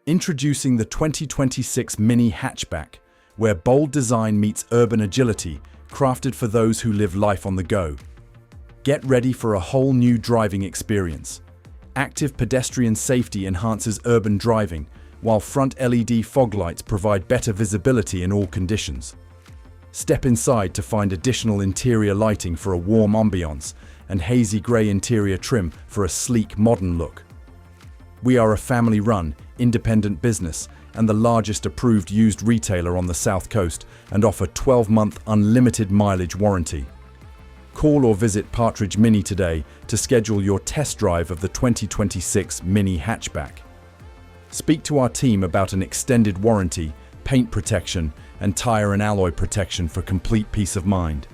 Introducing the 2026 MINI Hatchback, where bold design meets urban agility, crafted for those who live life on the go. Get ready for a whole new driving experience. Active pedestrian safety enhances urban driving, while front LED fog lights provide better visibility in all conditions. Step inside to find additional interior lighting for a warm ambiance and hazy grey interior trim for a sleek, modern look. We are a family-run, independent business and the largest approved used retailer on the South Coast and offer 12-month unlimited mileage warranty. Call or visit Partridge Mini today to schedule your test drive of the 2026 MINI Hatchback. Speak to our team about an extended warranty, paint protection, and tyre and alloy protection for complete peace of mind.